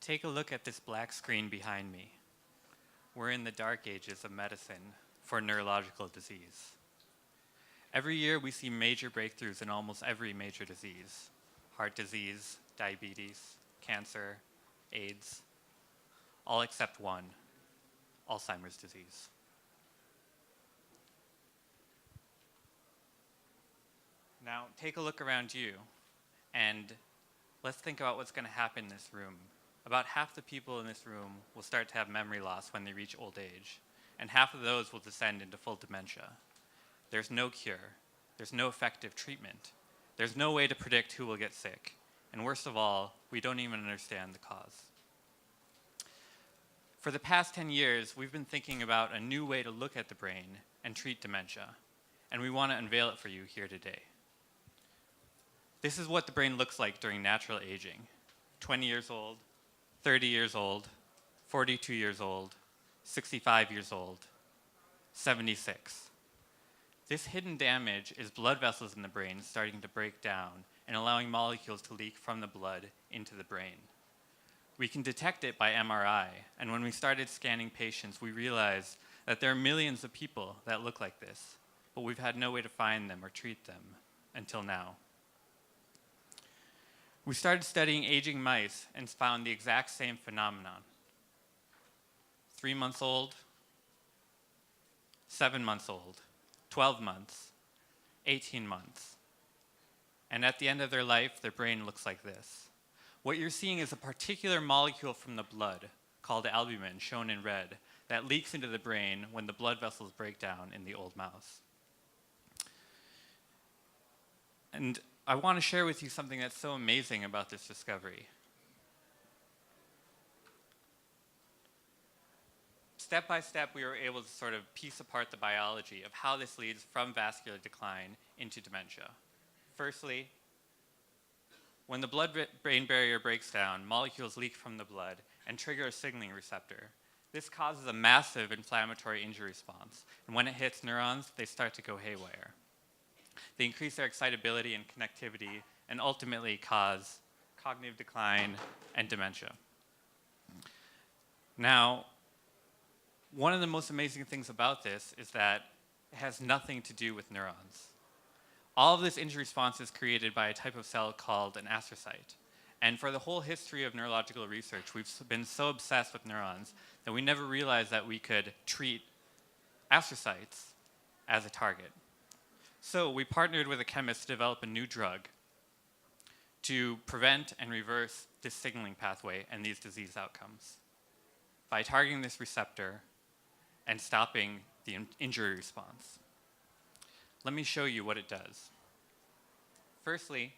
Take a look at this black screen behind me. We're in the dark ages of medicine for neurological disease. Every year we see major breakthroughs in almost every major disease: heart disease, diabetes, cancer, AIDS, all except one: Alzheimer's disease. Now, take a look around you, and let's think about what's going to happen in this room. About half the people in this room will start to have memory loss when they reach old age, and half of those will descend into full dementia. There's no cure. There's no effective treatment. There's no way to predict who will get sick. And worst of all, we don't even understand the cause. For the past 10 years, we've been thinking about a new way to look at the brain and treat dementia, and we want to unveil it for you here today. This is what the brain looks like during natural aging: 20 years old, 30 years old, 42 years old, 65 years old, 76. This hidden damage is blood vessels in the brain starting to break down and allowing molecules to leak from the blood into the brain. We can detect it by MRI, and when we started scanning patients, we realized that there are millions of people that look like this, but we've had no way to find them or treat them until now. We started studying aging mice and found the exact same phenomenon. 3 months old, 7 months old, 12 months, 18 months. And at the end of their life, their brain looks like this. What you're seeing is a particular molecule from the blood, called albumin, shown in red, that leaks into the brain when the blood vessels break down in the old mouse. And I want to share with you something that's so amazing about this discovery. Step by step, we were able to sort of piece apart the biology of how this leads from vascular decline into dementia. Firstly, when the blood-brain barrier breaks down, molecules leak from the blood and trigger a signaling receptor. This causes a massive inflammatory injury response, and when it hits neurons, they start to go haywire. They increase their excitability and connectivity and ultimately cause cognitive decline and dementia. Now, one of the most amazing things about this is that it has nothing to do with neurons. All of this injury response is created by a type of cell called an astrocyte. And for the whole history of neurological research, we've been so obsessed with neurons that we never realized that we could treat astrocytes as a target. So we partnered with a chemist to develop a new drug to prevent and reverse this signaling pathway and these disease outcomes by targeting this receptor and stopping the injury response. Let me show you what it does. Firstly,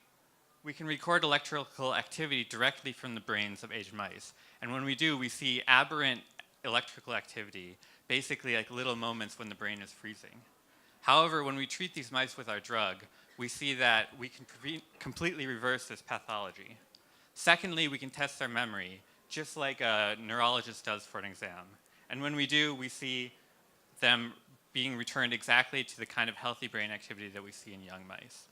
we can record electrical activity directly from the brains of aged mice. And when we do, we see aberrant electrical activity, basically like little moments when the brain is freezing. However, when we treat these mice with our drug, we see that we can completely reverse this pathology. Secondly, we can test their memory, just like a neurologist does for an exam. And when we do, we see them being returned exactly to the kind of healthy brain activity that we see in young mice.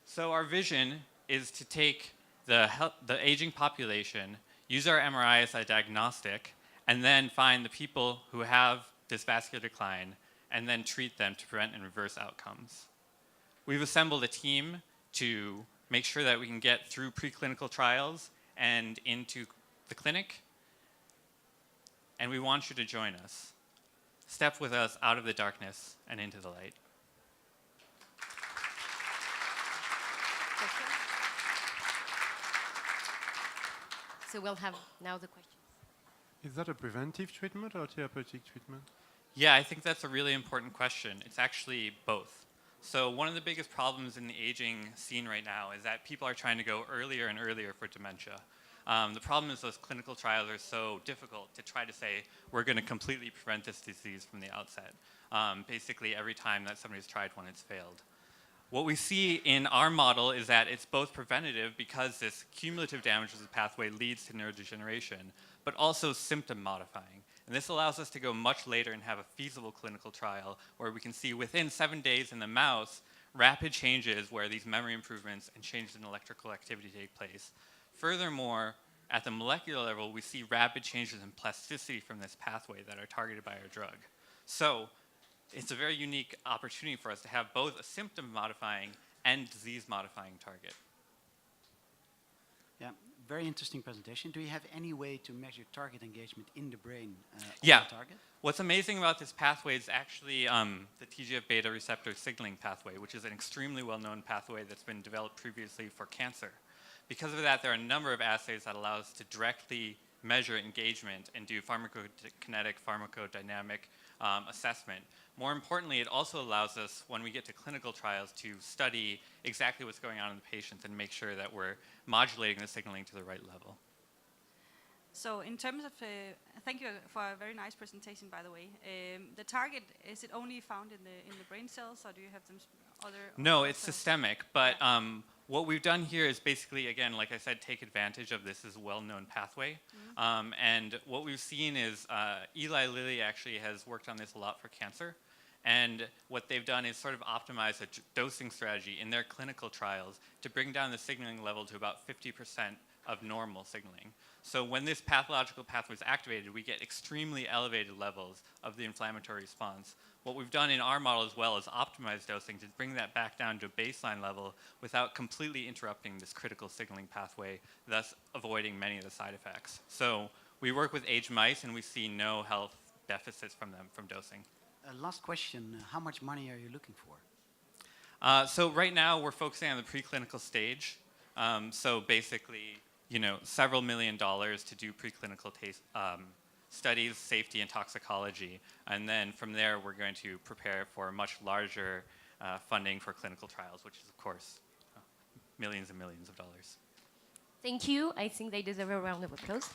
So our vision is to take the aging population, use our MRI as a diagnostic, and then find the people who have this vascular decline and then treat them to prevent and reverse outcomes. We've assembled a team to make sure that we can get through preclinical trials and into the clinic, and we want you to join us. Step with us out of the darkness and into the light. So we'll have now the questions. Is that a preventive treatment or a therapeutic treatment? Yeah, I think that's a really important question. It's actually both. So one of the biggest problems in the aging scene right now is that people are trying to go earlier and earlier for dementia. The problem is those clinical trials are so difficult to try to say, we're going to completely prevent this disease from the outset. Basically, every time that somebody's tried one, it's failed. What we see in our model is that it's both preventative because this cumulative damage of the pathway leads to neurodegeneration, but also symptom modifying. And this allows us to go much later and have a feasible clinical trial where we can see within 7 days in the mouse, rapid changes where these memory improvements and changes in electrical activity take place. Furthermore, at the molecular level, we see rapid changes in plasticity from this pathway that are targeted by our drug. So it's a very unique opportunity for us to have both a symptom-modifying and disease-modifying target. Yeah, very interesting presentation. Do you have any way to measure target engagement in the brain of Yeah. the target? What's amazing about this pathway is actually the TGF-beta receptor signaling pathway, which is an extremely well-known pathway that's been developed previously for cancer. Because of that, there are a number of assays that allow us to directly measure engagement and do pharmacokinetic, pharmacodynamic assessment. More importantly, it also allows us, when we get to clinical trials, to study exactly what's going on in the patients and make sure that we're modulating the signaling to the right level. So in terms of, thank you for a very nice presentation, by the way. The target, is it only found in the brain cells, or do you have them other? No, other it's cells? systemic, but what we've done here is basically, again, like I said, take advantage of this as a well-known pathway. And what we've seen is Eli Lilly actually has worked on this a lot for cancer. And what they've done is sort of optimize a dosing strategy in their clinical trials to bring down the signaling level to about 50% of normal signaling. So when this pathological pathway is activated, we get extremely elevated levels of the inflammatory response. What we've done in our model as well is optimize dosing to bring that back down to a baseline level without completely interrupting this critical signaling pathway, thus avoiding many of the side effects. So we work with aged mice and we see no health deficits from them from dosing. Last question, how much money are you looking for? So right now we're focusing on the preclinical stage. So basically, several $1 million to do preclinical studies, safety, and toxicology. And then from there, we're going to prepare for much larger funding for clinical trials, which is, of course, millions and millions of dollars. Thank you. I think they deserve a round of applause.